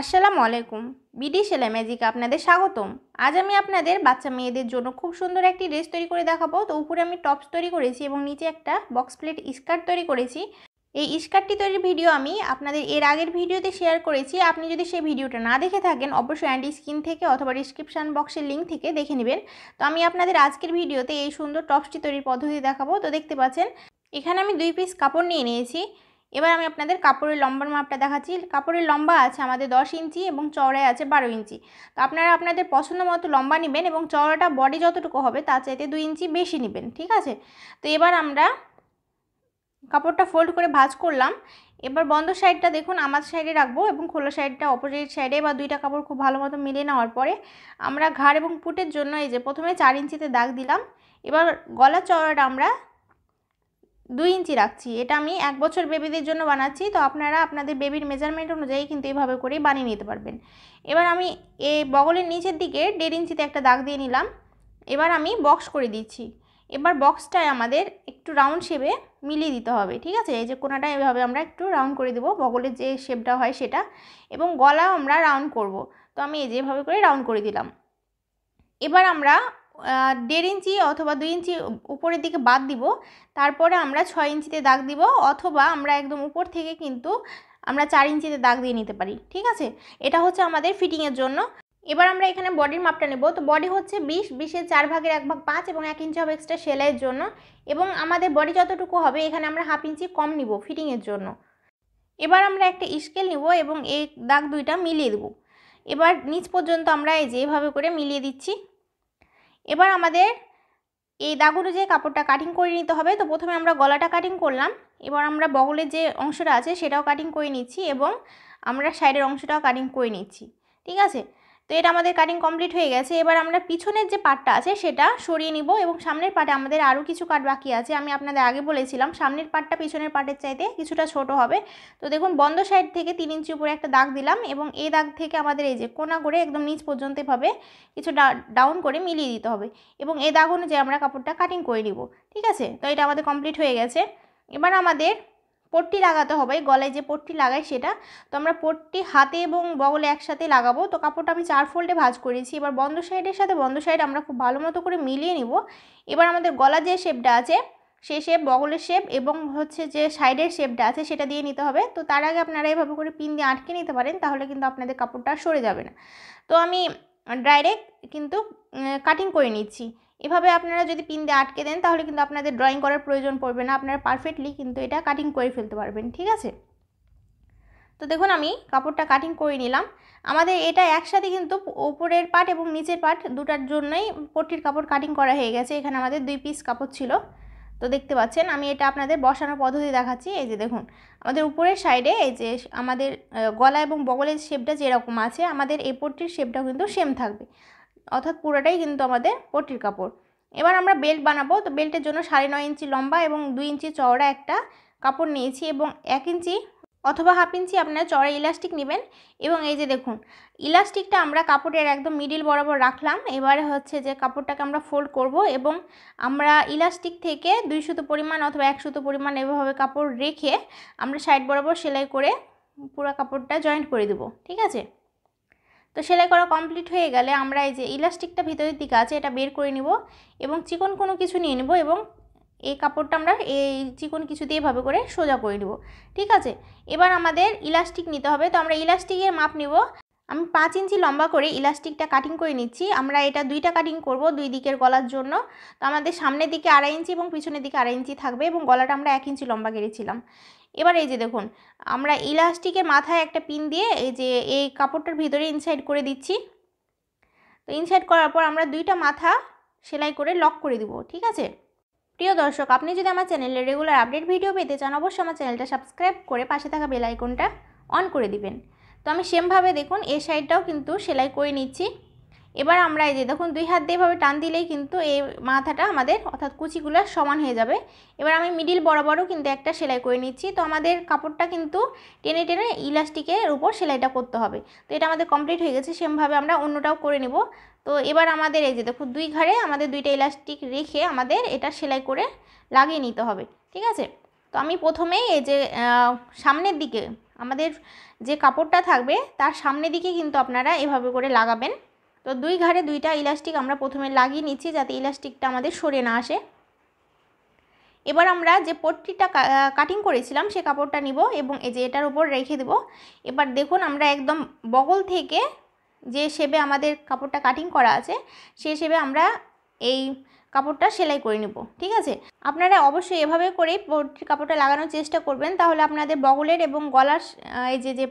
আসসালামু আলাইকুম। বিডি সেলাই ম্যাজিকে আপনাদের স্বাগতম। আজ আমি আপনাদের বাচ্চা মেয়েদের জন্য খুব সুন্দর একটি ড্রেস তৈরি করে দেখাবো। তো উপরে আমি টপস তৈরি করেছি এবং নিচে একটা বক্স প্লেট স্কার্ট তৈরি করেছি। এই স্কার্টটি তৈরির ভিডিও আমি আপনাদের এর আগের ভিডিওতে শেয়ার করেছি। আপনি যদি সেই ভিডিওটা না দেখে থাকেন অবশ্যই অ্যান্ড স্ক্রিন থেকে অথবা ডিসক্রিপশান বক্সের লিঙ্ক থেকে দেখে নেবেন। তো আমি আপনাদের আজকের ভিডিওতে এই সুন্দর টপসটি তৈরির পদ্ধতি দেখাবো। তো দেখতে পাচ্ছেন এখানে আমি 2 পিস কাপড় নিয়ে নিয়েছি। এবার আমি আপনাদের কাপড়ের লম্বার মাপটা দেখাচ্ছি। কাপড়ের লম্বা আছে আমাদের 10 ইঞ্চি এবং চওড়ায় আছে 12 ইঞ্চি। তো আপনারা আপনাদের পছন্দ মতো লম্বা নেবেন এবং চওড়াটা বডি যতটুকু হবে তার চাইতে 2 ইঞ্চি বেশি নেবেন, ঠিক আছে। তো এবার আমরা কাপড়টা ফোল্ড করে ভাঁজ করলাম। এবার বন্ধ সাইডটা দেখুন আমার সাইডে রাখবো এবং খোলা সাইডটা অপোজিট সাইডে। বা দুইটা কাপড় খুব ভালো মতো মিলিয়ে নেওয়ার পরে আমরা ঘাড় এবং পুটের জন্য এই যে প্রথমে 4 ইঞ্চিতে দাগ দিলাম। এবার গলার চওড়াটা আমরা 2 ইঞ্চি রাখছি। এটা আমি 1 বছর বেবিদের জন্য বানাচ্ছি। তো আপনারা আপনাদের বেবির মেজারমেন্ট অনুযায়ী কিন্তু এইভাবে করেই বানিয়ে নিতে পারবেন। এবার আমি এই বগলের নিচের দিকে 1.5 ইঞ্চিতে একটা দাগ দিয়ে নিলাম। এবার আমি বক্স করে দিচ্ছি। এবার বক্সটায় আমাদের একটু রাউন্ড শেপে মিলিয়ে দিতে হবে, ঠিক আছে। এই যে কোনাটা এভাবে আমরা একটু রাউন্ড করে দেবো, বগলের যে শেপটা হয় সেটা, এবং গলাও আমরা রাউন্ড করব। তো আমি এই যেভাবে করে রাউন্ড করে দিলাম। এবার আমরা 1.5 ইঞ্চি অথবা 2 ইঞ্চি উপরের দিকে বাদ দিব। তারপরে আমরা 6 ইঞ্চিতে দাগ দিব, অথবা আমরা একদম উপর থেকে কিন্তু আমরা 4 ইঞ্চিতে দাগ দিয়ে নিতে পারি, ঠিক আছে। এটা হচ্ছে আমাদের ফিটিংয়ের জন্য। এবার আমরা এখানে বডির মাপটা নেব। তো বডি হচ্ছে 20-20-এর 4 ভাগের 1 ভাগ 5 এবং 1 ইঞ্চি হবে এক্সট্রা সেলাইয়ের জন্য। এবং আমাদের বডি যতটুকু হবে এখানে আমরা 1/2 ইঞ্চি কম নিব ফিটিংয়ের জন্য। এবার আমরা একটা স্কেল নিব এবং এই দাগ দুইটা মিলিয়ে দেব। এবার নিচ পর্যন্ত আমরা এই যে এভাবে করে মিলিয়ে দিচ্ছি। এবার আমাদের এই দাগ অনুযায়ী কাপড়টা কাটিং করে নিতে হবে। তো প্রথমে আমরা গলাটা কাটিং করলাম। এবার আমরা বগলের যে অংশটা আছে সেটাও কাটিং করে নিচ্ছি এবং আমরা সাইডের অংশটাও কাটিং করে নিচ্ছি, ঠিক আছে। তো এটা আমাদের কাটিং কমপ্লিট হয়ে গেছে। এবার আমরা পিছনের যে পার্টটা আছে সেটা সরিয়ে নিব এবং সামনের পার্টে আমাদের আরও কিছু কাট বাকি আছে। আমি আপনাদের আগে বলেছিলাম সামনের পার্টটা পিছনের পার্টের চাইতে কিছুটা ছোট হবে। তো দেখুন বন্ধ সাইড থেকে 3 ইঞ্চি উপরে একটা দাগ দিলাম এবং এই দাগ থেকে আমাদের এই যে কোনা করে একদম নিচ পর্যন্ত এভাবে কিছু ডাউন করে মিলিয়ে দিতে হবে এবং এই দাগ অনুযায়ী আমরা কাপড়টা কাটিং করে নিব, ঠিক আছে। তো এটা আমাদের কমপ্লিট হয়ে গেছে। এবার আমাদের পট্টি লাগাতে হবে, গলায় যে পট্টি লাগাই সেটা। তো আমরা পট্টি হাতে এবং বগলে একসাথে লাগাবো। তো কাপড়টা আমি 4 ফোল্ডে ভাঁজ করেছি। এবার বন্ধ সাইডের সাথে বন্ধ সাইড আমরা খুব ভালো মতো করে মিলিয়ে নিব। এবার আমাদের গলার যে শেপটা আছে সেই শেপ, বগলের শেপ এবং হচ্ছে যে সাইডের শেপটা আছে সেটা দিয়ে নিতে হবে। তো তার আগে আপনারা এভাবে করে পিন দিয়ে আটকে নিতে পারেন, তাহলে কিন্তু আপনাদের কাপড়টা সরে যাবে না। তো আমি ডাইরেক্ট কিন্তু কাটিং করে নিচ্ছি। এভাবে আপনারা যদি পিন দিয়ে আটকে দেন তাহলে কিন্তু আপনাদের ড্রয়িং করার প্রয়োজন পড়বে না, আপনারা পারফেক্টলি কিন্তু এটা কাটিং করে ফেলতে পারবেন, ঠিক আছে। তো দেখুন আমি কাপড়টা কাটিং করে নিলাম। আমাদের এটা একসাথে কিন্তু উপরের পার্ট এবং নিচের পার্ট দুটার জন্যই পট্টির কাপড় কাটিং করা হয়ে গেছে। এখানে আমাদের 2 পিস কাপড় ছিল। তো দেখতে পাচ্ছেন আমি এটা আপনাদের বসানোর পদ্ধতি দেখাচ্ছি। এই যে দেখুন আমাদের উপরের সাইডে এই যে আমাদের গলা এবং বগলের শেপটা যেরকম আছে আমাদের এই পট্টির শেপটাও কিন্তু সেম থাকবে, অর্থাৎ পুরোটাই কিন্তু আমাদের পট্টির কাপড়। এবার আমরা বেল্ট বানাবো। তো বেল্টের জন্য 9.5 ইঞ্চি লম্বা এবং 2 ইঞ্চি চওড়া একটা কাপড় নিয়েছি এবং 1 ইঞ্চি অথবা 1/2 ইঞ্চি আপনারা চওড়া ইলাস্টিক নেবেন। এবং এই যে দেখুন ইলাস্টিকটা আমরা কাপড়ের একদম মিডিল বরাবর রাখলাম। এবারে হচ্ছে যে কাপড়টাকে আমরা ফোল্ড করব এবং আমরা ইলাস্টিক থেকে 2 সুতো পরিমাণ অথবা 1 সুতো পরিমাণ এভাবে কাপড় রেখে আমরা সাইড বরাবর সেলাই করে পুরো কাপড়টা জয়েন্ট করে দেব, ঠিক আছে। তো সেলাই করা কমপ্লিট হয়ে গেলে আমরা এই যে ইলাস্টিকটা ভিতরের দিকে আছে এটা বের করে নিব এবং চিকন কোনো কিছু নিয়ে নেব এবং এই কাপড়টা আমরা এই চিকন কিছু দিয়ে এভাবে করে সোজা করে নেব, ঠিক আছে। এবার আমাদের ইলাস্টিক নিতে হবে। তো আমরা ইলাস্টিকের মাপ নেব। আমি 5 ইঞ্চি লম্বা করে ইলাস্টিকটা কাটিং করে নিচ্ছি। আমরা এটা 2টা কাটিং করব 2 দিকের গলার জন্য। তো আমাদের সামনের দিকে 2.5 ইঞ্চি এবং পিছনের দিকে 2.5 ইঞ্চি থাকবে এবং গলাটা আমরা 1 ইঞ্চি লম্বা কেটেছিলাম। এবার এই যে দেখুন আমরা ইলাস্টিকের মাথায় একটা পিন দিয়ে এই যে এই কাপড়টার ভিতরে ইনসাইড করে দিচ্ছি। তো ইনসাইড করার পর আমরা 2টা মাথা সেলাই করে লক করে দিব, ঠিক আছে। প্রিয় দর্শক, আপনি যদি আমার চ্যানেলে রেগুলার আপডেট ভিডিও পেতে চান অবশ্যই আমার চ্যানেলটা সাবস্ক্রাইব করে পাশে থাকা বেল আইকনটা অন করে দিবেন। তো আমি সেমভাবে দেখুন এই সাইডটাও কিন্তু সেলাই করে নিচ্ছি। এবার আমরা এই যে দেখুন 2 হাত দিয়ে এভাবে টান দিলেই কিন্তু এই মাথাটা আমাদের অর্থাৎ কুচিগুলো সমান হয়ে যাবে। এবার আমি মিডিল বরাবরও কিন্তু একটা সেলাই করে নিচ্ছি। তো আমাদের কাপড়টা কিন্তু টেনে টেনে ইলাস্টিকের উপর সেলাইটা করতে হবে। তো এটা আমাদের কমপ্লিট হয়ে গেছে। সেমভাবে আমরা অন্যটাও করে নেব। তো এবার আমাদের এই যে দেখুন 2 ঘাড়ে আমাদের 2টা ইলাস্টিক রেখে আমাদের এটা সেলাই করে লাগিয়ে নিতে হবে, ঠিক আছে। তো আমি প্রথমেই এই যে সামনের দিকে আমাদের যে কাপড়টা থাকবে তার সামনের দিকে কিন্তু আপনারা এভাবে করে লাগাবেন। তো দুই ঘাড়ে দুইটা ইলাস্টিক আমরা প্রথমে লাগিয়ে নিচ্ছি যাতে ইলাস্টিকটা আমাদের সরে না আসে। এবার আমরা যে পট্টিটা কাটিং করেছিলাম সে কাপড়টা নিব এবং এই যে এটার উপর রেখে দেব। এবার দেখুন আমরা একদম বগল থেকে যে শেপে আমাদের কাপড়টা কাটিং করা আছে সেই শেপে আমরা এই কাপড়টা সেলাই করে নেব, ঠিক আছে। আপনারা অবশ্যই এভাবে করেই পট্টির কাপড়টা লাগানোর চেষ্টা করবেন, তাহলে আপনাদের বগলের এবং গলার এই যে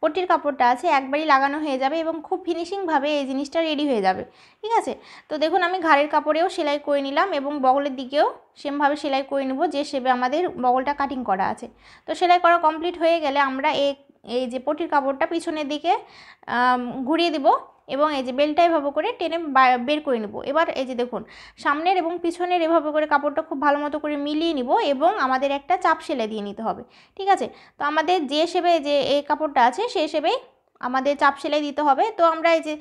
পট্টির কাপড়টা আছে একবারই লাগানো হয়ে যাবে এবং খুব ফিনিশিংভাবে এই জিনিসটা রেডি হয়ে যাবে, ঠিক আছে। তো দেখুন আমি ঘাড়ের কাপড়েও সেলাই করে নিলাম এবং বগলের দিকেও সেমভাবে সেলাই করে নেব যে শেপে আমাদের বগলটা কাটিং করা আছে। তো সেলাই করা কমপ্লিট হয়ে গেলে আমরা এই যে পট্টির কাপড়টা পিছনের দিকে ঘুরিয়ে দিব এবং এই যে বেলটা এভাবে করে টেনে বের করে নেব। এবার এই যে দেখুন সামনের এবং পিছনের এভাবে করে কাপড়টা খুব ভালো মতো করে মিলিয়ে নিব এবং আমাদের একটা চাপ সেলাই দিয়ে নিতে হবে, ঠিক আছে। তো আমাদের যে শেপে যে এই কাপড়টা আছে সেই শেপেই আমাদের চাপ সেলাই দিতে হবে। তো আমরা এই যে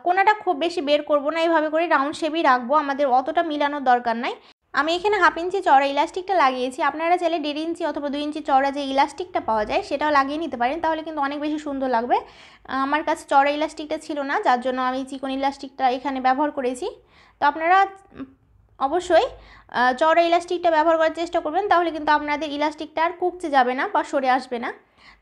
কোনাটা খুব বেশি বের করব না, এইভাবে করে রাউন্ড শেপই রাখবো, আমাদের অতটা মিলানোর দরকার নাই। আমি এখানে 1/2 ইঞ্চি চওড়া ইলাস্টিকটা লাগিয়েছি, আপনারা চাইলে 1.5 ইঞ্চি অথবা 2 ইঞ্চি চওড়া যে ইলাস্টিকটা পাওয়া যায় সেটাও লাগিয়ে নিতে পারেন, তাহলে কিন্তু অনেক বেশি সুন্দর লাগবে। আমার কাছে চওড়া ইলাস্টিকটা ছিল না, যার জন্য আমি চিকন ইলাস্টিকটা এখানে ব্যবহার করেছি। তো আপনারা অবশ্যই চওড়া ইলাস্টিকটা ব্যবহার করার চেষ্টা করবেন, তাহলে কিন্তু আপনাদের ইলাস্টিকটা আর কুঁকচে যাবে না বা সরে আসবে না।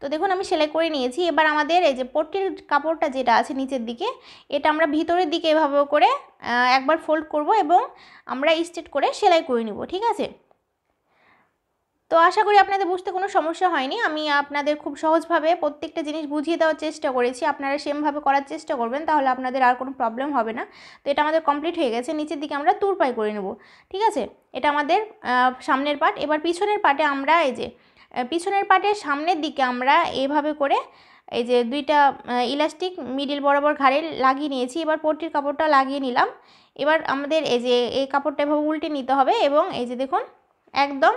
তো দেখুন আমি সেলাই করে নিয়েছি। এবার আমাদের এই যে পট্টির কাপড়টা যেটা আছে নিচের দিকে, এটা আমরা ভিতরের দিকে এভাবে করে একবার ফোল্ড করব এবং আমরা স্ট্রেট করে সেলাই করে নিব, ঠিক আছে। তো আশা করি আপনাদের বুঝতে কোনো সমস্যা হয়নি। আমি আপনাদের খুব সহজভাবে প্রত্যেকটা জিনিস বুঝিয়ে দেওয়ার চেষ্টা করেছি, আপনারা সেমভাবে করার চেষ্টা করবেন, তাহলে আপনাদের আর কোনো প্রবলেম হবে না। তো এটা আমাদের কমপ্লিট হয়ে গেছে। নিচের দিকে আমরা তুরপাই করে নেব, ঠিক আছে। এটা আমাদের সামনের পার্ট। এবার পিছনের পার্টে আমরা এই যে পিছনের পার্টের সামনের দিকে আমরা এইভাবে করে এই যে দুইটা ইলাস্টিক মিডিল বরাবর ঘাড়ে লাগিয়ে নিয়েছি। এবার পট্টির কাপড়টা লাগিয়ে নিলাম। এবার আমাদের এই যে এই কাপড়টা এভাবে উল্টে নিতে হবে এবং এই যে দেখুন একদম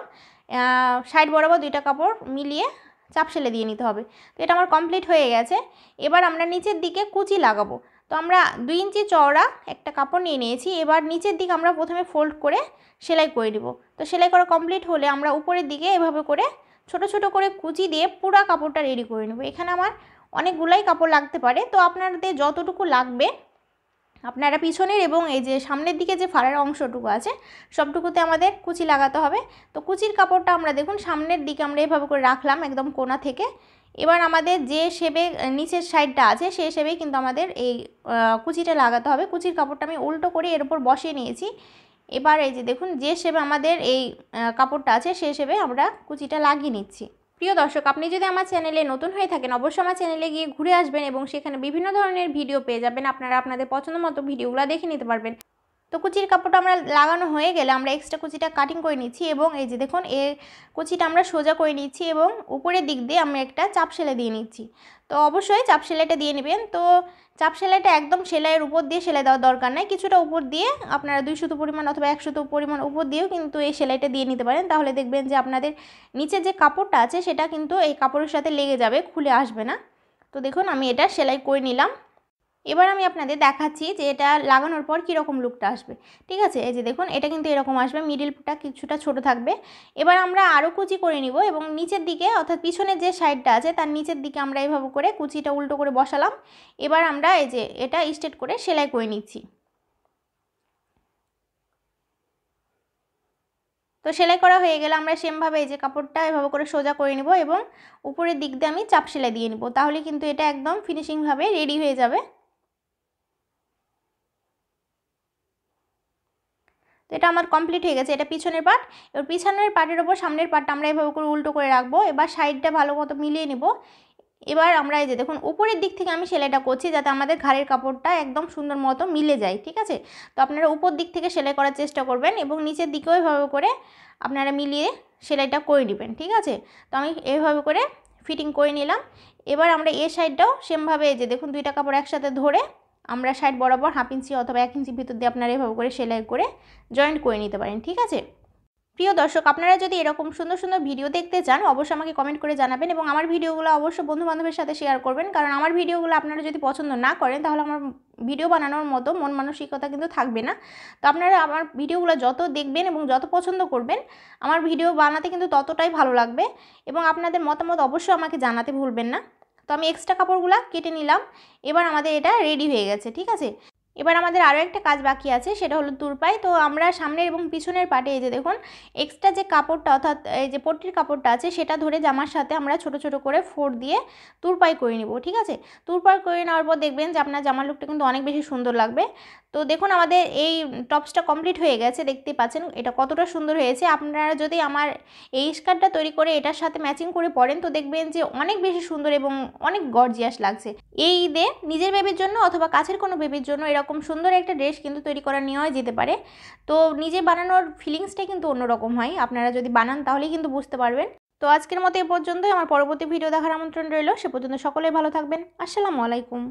সাইড বরাবর দুইটা কাপড় মিলিয়ে চাপ সেলাই দিয়ে নিতে হবে। তো এটা আমার কমপ্লিট হয়ে গেছে। এবার আমরা নিচের দিকে কুচি লাগাবো। তো আমরা 2 ইঞ্চি চওড়া একটা কাপড় নিয়ে নিয়েছি। এবার নিচের দিকে আমরা প্রথমে ফোল্ড করে সেলাই করে দেব। তো সেলাই করা কমপ্লিট হলে আমরা উপরের দিকে এভাবে করে ছোট ছোট করে কুচি দিয়ে পুরো কাপড়টা রেডি করে নেব। এখানে আমার অনেকগুলাই কাপড় লাগতে পারে, তো আপনাদের যতটুকু লাগবে আপনারা পিছনের এবং এই যে সামনের দিকে যে ফাড়ার অংশটুকু আছে সবটুকুতে আমাদের কুচি লাগাতে হবে। তো কুচির কাপড়টা আমরা দেখুন সামনের দিকে আমরা এভাবে করে রাখলাম একদম কোণা থেকে। এবার আমাদের যে শেপে নিচের সাইডটা আছে সেই শেপেই কিন্তু আমাদের এই কুচিটা লাগাতে হবে। কুচির কাপড়টা আমি উল্টো করে এর উপর বসিয়ে নিয়েছি। এবার এই যে দেখুন যে শেপে আমাদের এই কাপড়টা আছে সেই শেপে আমরা কুচিটা লাগিয়ে নিচ্ছি। প্রিয় দর্শক, আপনি যদি আমার চ্যানেলে নতুন হয়ে থাকেন অবশ্যই আমার চ্যানেলে গিয়ে ঘুরে আসবেন এবং সেখানে বিভিন্ন ধরনের ভিডিও পেয়ে যাবেন, আপনারা আপনাদের পছন্দ মতো ভিডিওগুলো দেখে নিতে পারবেন। তো কুচির কাপড়টা আমরা লাগানো হয়ে গেলে আমরা এক্সট্রা কুচিটা কাটিং করে নিচ্ছি এবং এই যে দেখুন এই কুচিটা আমরা সোজা করে নিচ্ছি এবং উপরের দিক দিয়ে আমরা একটা চাপ সেলাই দিয়ে নিচ্ছি। তো অবশ্যই চাপ সেলাইটা দিয়ে নেবেন। তো চাপ সেলাইটা একদম সেলাইয়ের উপর দিয়ে সেলাই দেওয়ার দরকার নাই, কিছুটা উপর দিয়ে আপনারা 2 সুতো পরিমাণ অথবা 1 সুতো পরিমাণ উপর দিয়েও কিন্তু এই সেলাইটা দিয়ে নিতে পারেন, তাহলে দেখবেন যে আপনাদের নিচে যে কাপড়টা আছে সেটা কিন্তু এই কাপড়ের সাথে লেগে যাবে, খুলে আসবে না। তো দেখুন আমি এটা সেলাই করে নিলাম। এবার আমি আপনাদের দেখাচ্ছি যে এটা লাগানোর পর কীরকম লুকটা আসবে, ঠিক আছে। এই যে দেখুন এটা কিন্তু এরকম আসবে, মিডিলটা কিছুটা ছোট থাকবে। এবার আমরা আরও কুচি করে নিব এবং নিচের দিকে অর্থাৎ পিছনের যে সাইডটা আছে তার নিচের দিকে আমরা এইভাবে করে কুচিটা উল্টো করে বসালাম। এবার আমরা এই যে এটা স্ট্রেট করে সেলাই করে নিচ্ছি। তো সেলাই করা হয়ে গেলে আমরা সেমভাবে এই যে কাপড়টা এভাবে করে সোজা করে নিব এবং উপরের দিক দিয়ে আমি চাপ সেলাই দিয়ে নিব, তাহলে কিন্তু এটা একদম ফিনিশিংভাবে রেডি হয়ে যাবে। তো এটা আমার কমপ্লিট হয়ে গেছে। এটা পিছনের পার্ট। এবার পিছনের পার্টের ওপর সামনের পার্টটা আমরা এভাবে করে উল্টো করে রাখবো। এবার সাইডটা ভালো মতো মিলিয়ে নেব। এবার আমরা এই যে দেখুন উপরের দিক থেকে আমি সেলাইটা করছি যাতে আমাদের ঘাড়ের কাপড়টা একদম সুন্দর মতো মিলে যায়, ঠিক আছে। তো আপনারা উপর দিক থেকে সেলাই করার চেষ্টা করবেন এবং নিচের দিকেও এভাবে করে আপনারা মিলিয়ে সেলাইটা করে নেবেন, ঠিক আছে। তো আমি এইভাবে করে ফিটিং করে নিলাম। এবার আমরা এই সাইডটাও সেমভাবে এই যে দেখুন দুইটা কাপড় একসাথে ধরে আমরা সাইড বরাবর 1/2 ইঞ্চি অথবা 1 ইঞ্চি ভিতর দিয়ে আপনারা এভাবে করে সেলাই করে জয়েন্ট করে নিতে পারেন, ঠিক আছে। প্রিয় দর্শক, আপনারা যদি এরকম সুন্দর সুন্দর ভিডিও দেখতে চান অবশ্যই আমাকে কমেন্ট করে জানাবেন এবং আমার ভিডিওগুলো অবশ্যই বন্ধু বান্ধবের সাথে শেয়ার করবেন, কারণ আমার ভিডিওগুলো আপনারা যদি পছন্দ না করেন তাহলে আমার ভিডিও বানানোর মতো মন মানসিকতা কিন্তু থাকবে না। তো আপনারা আমার ভিডিওগুলো যত দেখবেন এবং যত পছন্দ করবেন, আমার ভিডিও বানাতে কিন্তু ততটাই ভালো লাগবে এবং আপনাদের মতামত অবশ্যই আমাকে জানাতে ভুলবেন না। তো আমি এক্সট্রা কাপড়গুলো কেটে নিলাম। এবার আমাদের এটা রেডি হয়ে গেছে, ঠিক আছে। এবার আমাদের আরও একটা কাজ বাকি আছে, সেটা হলো তুরপাই। তো আমরা সামনের এবং পিছনের পাটে এই যে দেখুন এক্সট্রা যে কাপড়টা অর্থাৎ এই যে পট্টির কাপড়টা আছে সেটা ধরে জামার সাথে আমরা ছোট ছোট করে ফোড় দিয়ে তুরপাই করে নিব, ঠিক আছে। তুরপাই করে নেওয়ার পর দেখবেন যে আপনার জামার লুকটা কিন্তু অনেক বেশি সুন্দর লাগবে। তো দেখুন আমাদের এই টপসটা কমপ্লিট হয়ে গেছে, দেখতে পাচ্ছেন এটা কতটা সুন্দর হয়েছে। আপনারা যদি আমার এই স্কার্টটা তৈরি করে এটার সাথে ম্যাচিং করে পরেন তো দেখবেন যে অনেক বেশি সুন্দর এবং অনেক গর্জিয়াস লাগছে। এই ঈদে নিজের বেবির জন্য অথবা কাছের কোনো বেবির জন্য এরকম সুন্দর একটা ড্রেস কিন্তু তৈরি করা নেওয়াই যেতে পারে। তো নিজে বানানোর ফিলিংসটা কিন্তু অন্যরকম হয়, আপনারা যদি বানান তাহলেই কিন্তু বুঝতে পারবেন। তো আজকের মতো এ পর্যন্তই। আমার পরবর্তী ভিডিও দেখার আমন্ত্রণ রইল। সে পর্যন্ত সকলেই ভালো থাকবেন। আসসালামু আলাইকুম।